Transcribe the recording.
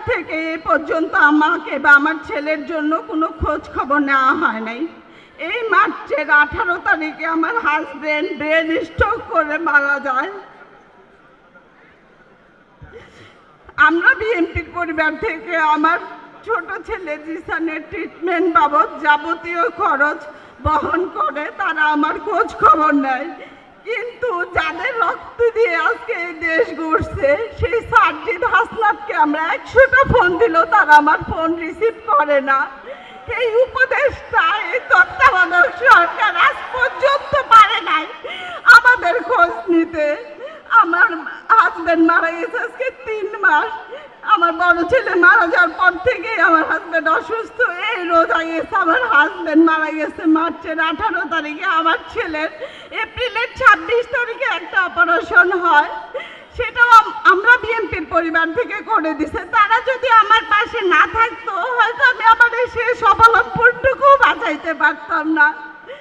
থেকে এ পর্যন্ত আমাকে বা আমার ছেলের জন্য কোনো খোঁজ খবর নেওয়া হয় নাই। এই মার্চের 18 তারিখে আমার হাজবেন্ড ব্রেন স্ট্রোক করে মারা যায়। আমরা বিএনপির পরিবার থেকে আমার ছোট ছেলে জিসানের ট্রিটমেন্ট বাবদ যাবতীয় খরচ বহন করে, তারা আমার খোঁজ খবর নেয়। কিন্তু যাদের রক্ত দিয়ে আজকে এই দেশ গড়ছে সেই সার্জিদ হাসনাতকে আমরা 100টা ফোন দিলেও তারা আমার ফোন রিসিভ করে না। এই উপদেশটা, এই তত্ত্বাবধায়ক সরকার আজ পর্যন্ত পারে নাই আমাদের খোঁজ নিতে। আমার হাজবেন্ড মারা গেছে আজকে 3 মাস। আমার বড় ছেলে মারা যাওয়ার পর থেকে আমার হাজবেন্ড অসুস্থ। এই রোজা গেছে আমার হাজবেন্ড মারা গেছে মার্চের 18 তারিখে। আমার ছেলের এপ্রিলের 26 তারিখে একটা অপারেশন হয়, সেটাও আমরা বিএনপির পরিবার থেকে করে দিছে। তারা যদি আমার পাশে না থাকতো হয়তো আমি আমার সেই সফলতাটুকু বাঁচাইতে পারতাম না।